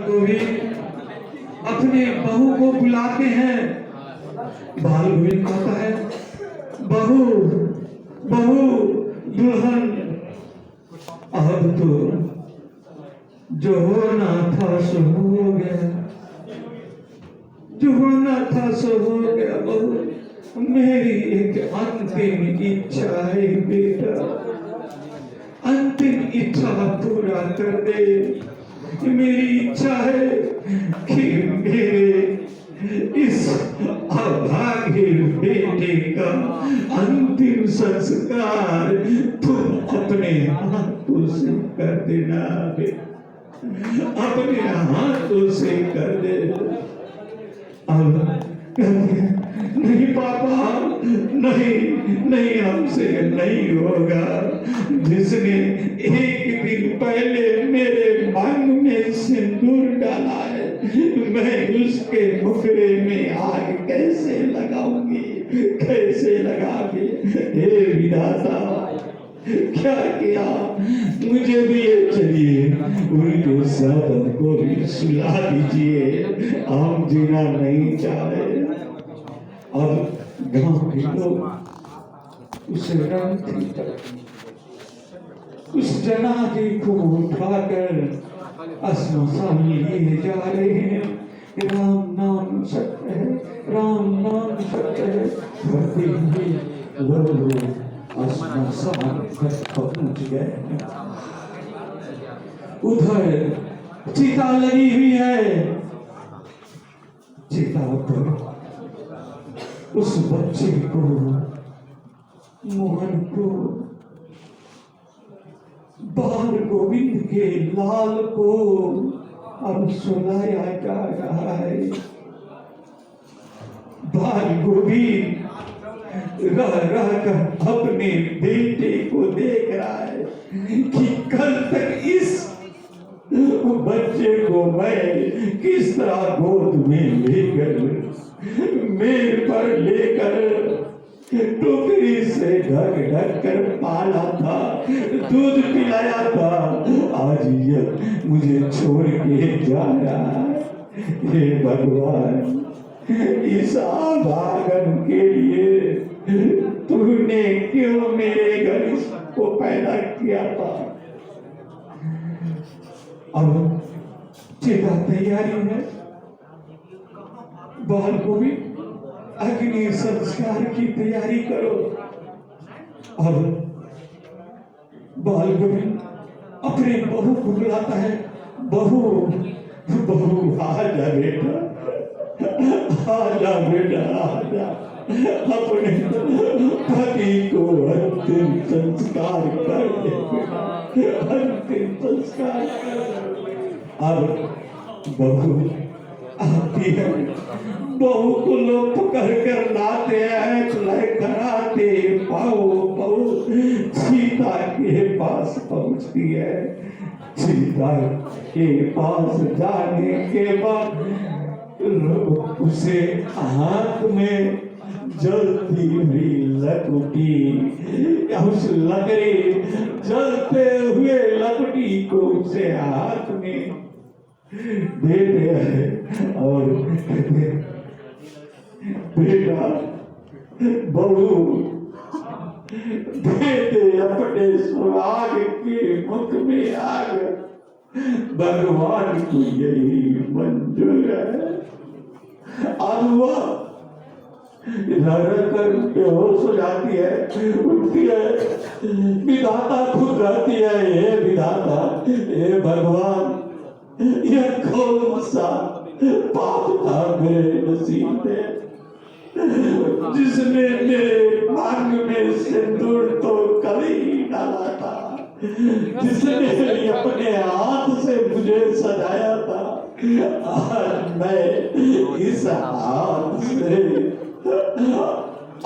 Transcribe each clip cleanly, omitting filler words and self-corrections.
को भी अपने बहू को बुलाते हैं। बाल गोविंद कहता है, बहू बहू दुल्हन, अब तो जो होना था सो हो गया, जो होना था सो हो गया। बहू मेरी एक अंतिम इच्छा है बेटा, अंतिम इच्छा पूरा कर दे। मेरी इच्छा है कि मेरे इस अभागे बेटे का अंतिम संस्कार तुम अपने हाथों से कर देना बेटा, अपने हाथों से कर दे। अब नहीं पापा, नहीं नहीं, हमसे नहीं होगा। जिसने एक दिन पहले मेरे मांग में सिंदूर डाला है, मैं उसके मुखड़े में आग कैसे लगाऊंगी, कैसे लगाऊंगी। हे विधाता, क्या किया, मुझे भी ये चाहिए, उनके साथ को भी सुला दीजिए, हम जीना नहीं चाहे। अब गांव के लोग उस जनाजे को उठाकर श्मशान लिए जा रहे हैं। राम नाम सत्य है, राम नाम सत्य है, भरते हुए वो लोग श्मशान तक पहुंच गए। उधर चिता लगी हुई है, चिता पर उस बच्चे को, मोहन को, बाल गोविंद के लाल को अब सुलाया जा रहा है। बाल गोविंद रह रह कर अपने बेटे को देख रहा है कि कल तक इस बच्चे को मैं किस तरह गोद में लेकर, मेर पर लेकर टोकरी से ढक ढक कर पाला था, दूध पिलाया था। आज यह मुझे छोड़ के जा रहा है। हे भगवान, इस भागन के लिए तूने क्यों मेरे घर इसको पैदा किया था। अब चिता तैयारी है, बाल को भी अग्नि संस्कार की तैयारी करो। अब बाल गोविंद अपने बहू को बुलाता है, बहू बहू आजा बेटा, आजा बेटा, आजा, अपने पति को अंतिम संस्कार कर दे, अंतिम संस्कार कर दे। अब बहू आती है, बहू को लोग पकड़ कर लाते हैं, कराते, पाओ सीता के पास पहुंचती है। सीता के पास जाने के बाद उसे हाथ में जलती हुई लकड़ी, उस लकड़ी जलते हुए लकड़ी को उसे हाथ में देते हैं और बेटा बहू देते अपने सुहाग के मुख में आग, भगवान को यही मंजूर है। अब वह कर बेहोश हो जाती है, उठती है, विधाता खुद रहती है, हे विधाता, हे भगवान, यह कौन सा पाप था मेरे नसीब में, जिसने मेरे मांग में सिंदूर तो कल ही डाला था, जिसने अपने हाथ से मुझे सजाया था। आज मैं इस हाथ से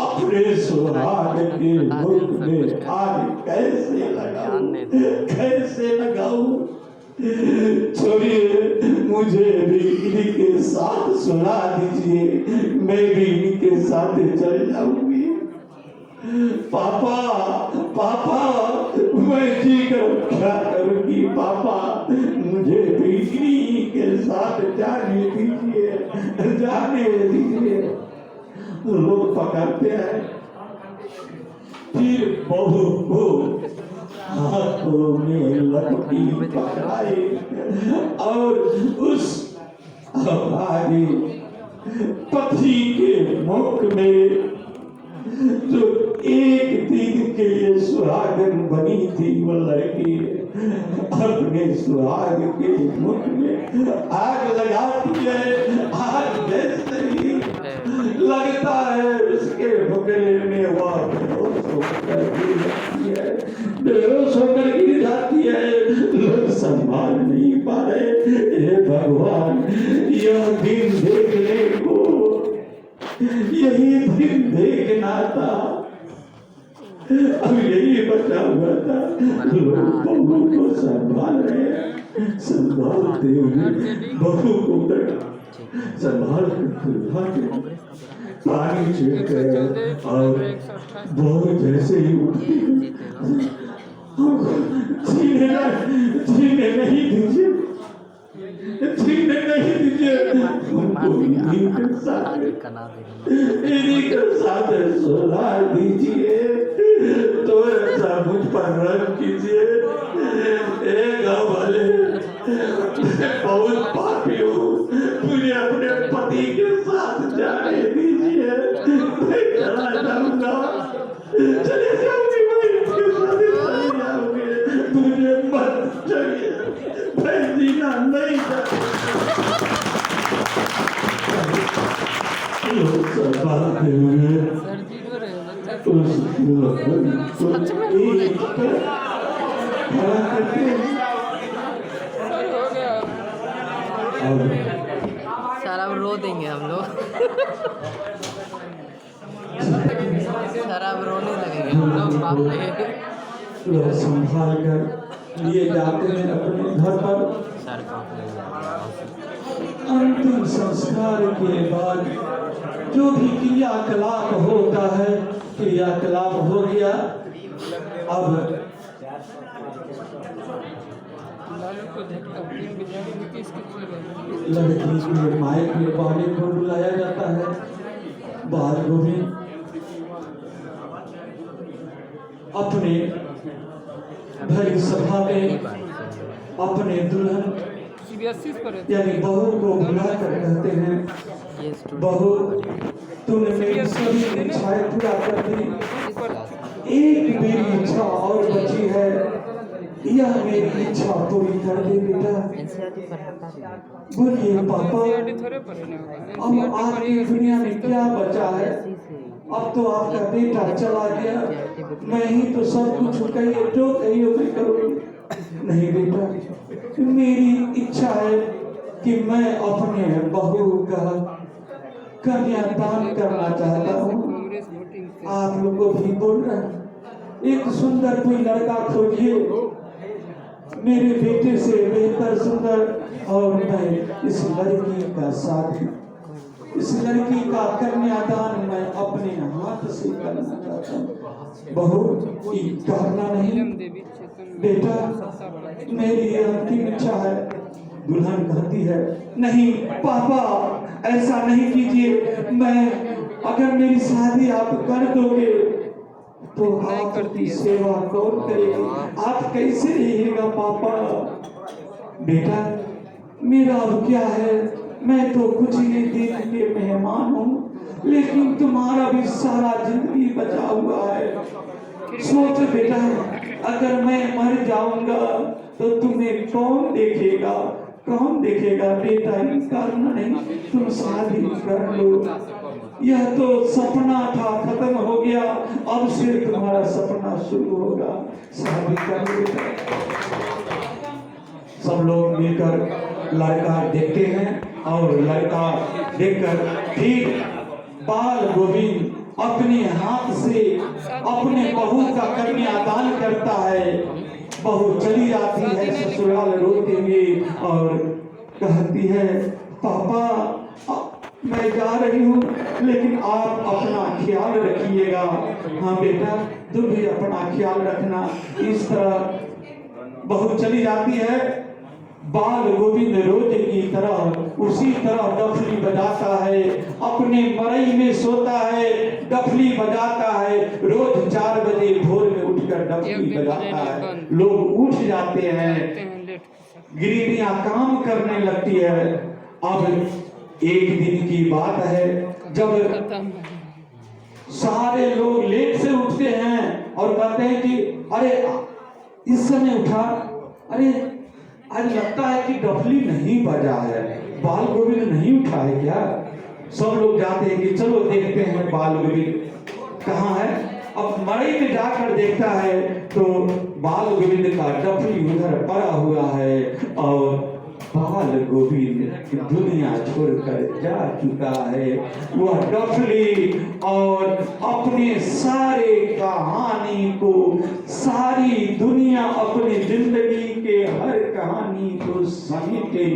अपने सुहाग के मुख में आग कैसे लगाऊं, कैसे लगाऊं। छोड़िए, मुझे भी इनके साथ सुना दीजिए, मैं भी इनके साथ चल जाऊंगी। पापा पापा, मैं जी कर क्या करूंगी पापा, मुझे भी इन्हीं के साथ बात जाने दीजिए, जाने दीजिए। लोग पकड़ते हैं, फिर बहू को हाथों में लकड़ी पकड़ाई और उस हमारे पति के मुख में जो एक दिन के लिए सुहागन बनी थी वो लड़की अपने सुहाग के मुख में आग लगाती है। आग जैसे ही लगता है उसके बगले में वह बेहोश होकर गिर जाती है। लोग संभाल नहीं पा रहे। हे भगवान, यह दिन देखने को, यही दिन देखना था, अब यही बचा हुआ था। लोग बहू को संभाल रहे हैं, संभालते हुए बहू को संभाल कर पानी छिड़क गए और बहू जैसे ही उठी जीने नहीं दीजिए, जीने नहीं दीजिए, उनको इन्हीं के साथ सोला दीजिए। तो ऐसा मुझ पर रहम कीजिए। गाँव वाले, बहुत पापी हूँ, मुझे अपने पति के साथ जाने दीजिए। मैं चला जाऊंगा, चले जाऊंगी, मैं इसके साथ चले जाऊंगी। मुझे मत चाहिए, मैं जीना नहीं चाहता। बात हुए सर अब रो देंगे हम लोग। सर अब रोने लगेंगे हम लोग। बाप रे, संभाल कर लिए जाते हैं अपने घर पर। अंतिम संस्कार के बाद जो भी क्रियाकलाप होता है, क्रियाकलाप हो गया। अब लड़की के मायके वाले को बुलाया जाता है। बाल गोविंद अपने भरी सभा में अपने दुल्हन यानी बहू को बुलाकर कहते हैं, बहू तूने मेरी सभी इच्छाएं पूरा कर दी, एक मेरी इच्छा और बची है, यह मेरी इच्छा पूरी कर दे बेटा। बोलिए पापा, अब आपकी दुनिया में क्या बचा है? अब तो आपका बेटा चला गया, मैं ही तो सब कुछ कहिए जो कहिए मैं करूँगी। नहीं बेटा, मेरी इच्छा है कि मैं अपने बहू का कन्यादान करना चाहता हूँ। आप लोग को भी बोल रहे हैं, एक सुंदर कोई लड़का खोजिए, मेरे बेटे से बेहतर सुंदर, और मैं इस लड़की का शादी, इस लड़की का कन्यादान मैं अपने हाथ से करना चाहता हूँ। बहू कहना नहीं बेटा, मेरी अंतिम इच्छा है। दुल्हन कहती है, नहीं पापा ऐसा नहीं कीजिए, मैं अगर मेरी शादी आप कर दोगे तो आपकी सेवा कौन करेगी? आप कैसे रहिएगा पापा? बेटा मेरा अब क्या है, मैं तो कुछ ही दिन के मेहमान हूँ, लेकिन तुम्हारा भी सारा जिंदगी बचा हुआ है। सोच बेटा, अगर मैं मर जाऊंगा तो तुम्हें कौन देखेगा, कौन देखेगा? बेटा करना नहीं, तुम शादी कर लो। यह तो सपना था, खत्म हो गया, अब से तुम्हारा सपना शुरू होगा, शादी कर लो। सब लोग मिलकर लड़का देखते हैं और लड़का देखकर ठीक बाल गोविंद अपने हाथ से अपने बहू का कन्यादान करता है। बहू चली जाती है ससुराल रोते हुए और कहती है, पापा मैं जा रही हूँ, लेकिन आप अपना ख्याल रखिएगा। हाँ बेटा, तुम भी अपना ख्याल रखना। इस तरह बहू चली जाती है। बाल गोविंद रोज की तरह उसी तरह डफली बजाता है, अपने मरई में सोता है, डफली बजाता है, रोज 4 बजे भोर में उठकर डफली बजाता है। लोग उठ जाते हैं, गिरिनियां काम करने लगती है। अब एक दिन की बात है जब सारे लोग लेट से उठते हैं और कहते हैं कि अरे इस समय उठा, अरे आज लगता है कि डफली नहीं बजा है, बाल गोविंद नहीं उठा है क्या? सब लोग जाते हैं कि चलो देखते हैं बाल गोविंद कहाँ है। अब मड़ई में जाकर देखता है तो बाल गोविंद का डफली उधर पड़ा हुआ है और बाल गोविंद दुनिया छोड़कर जा चुका है। वह डफली और अपने सारे कहानी को, सारी दुनिया अपनी जिंदगी के हर कहानी को समेटे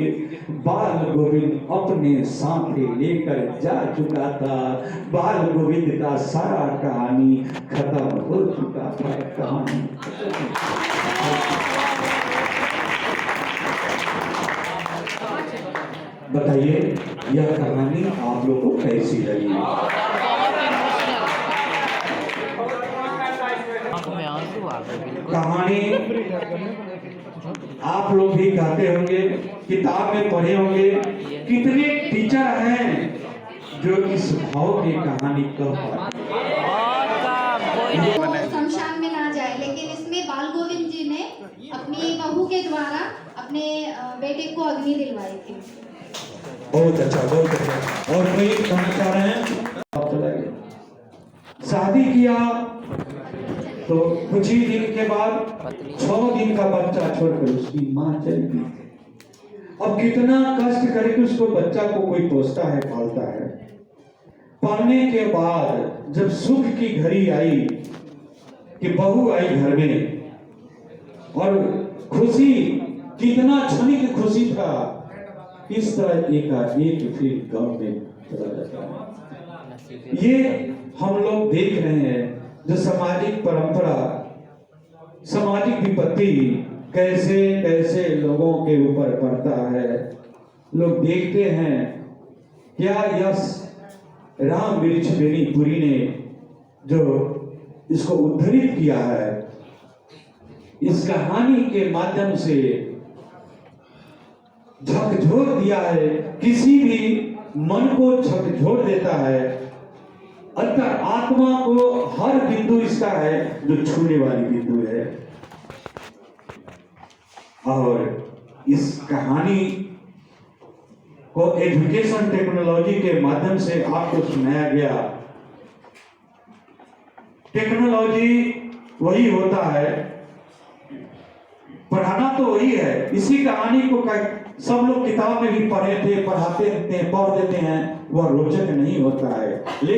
बाल गोविंद अपने साथ लेकर जा चुका था। बाल गोविंद का सारा कहानी खत्म हो चुका था। कहानी बताइए यह कहानी आप लोगों को कैसी लगी? कहानी आप लोग भी कहते होंगे, किताब में पढ़े होंगे, कितने टीचर हैं जो इस भाव की कहानी कह पाते। शमशान में ना जाए, लेकिन इसमें बाल गोविंद जी ने अपनी बहू के द्वारा अपने बेटे को अग्नि दिलवाई थी। बहुत अच्छा, बहुत अच्छा। और कोई कहना चाह रहे हैं? आप चला गया, शादी किया तो कुछ ही दिन के बाद 6 दिन का बच्चा छोड़कर उसकी माँ चली गई। अब कितना कष्ट करे कि उसको बच्चा को कोई पोसता है, पालता है। पालने के बाद जब सुख की घड़ी आई कि बहू आई घर में और खुशी, कितना क्षणिक खुशी था, इस तरह एक फिर गांव में चला जाता है। ये हम लोग देख रहे हैं जो सामाजिक परंपरा, सामाजिक विपत्ति कैसे कैसे लोगों के ऊपर पड़ता है। लोग देखते हैं क्या यश राम वृक्ष बेनीपुरी ने जो इसको उद्धरित किया है, इस कहानी के माध्यम से झकझोर दिया है, किसी भी मन को झकझोर देता है। अंतर आत्मा को हर बिंदु इसका है जो छूने वाली बिंदु है। और इस कहानी को एजुकेशन टेक्नोलॉजी के माध्यम से आपको सुनाया गया। टेक्नोलॉजी वही होता है, पढ़ाना तो वही है। इसी कहानी को सब लोग किताब में भी पढ़े थे, पढ़ाते थे, पढ़ देते हैं, वह रोचक नहीं होता है। लेकिन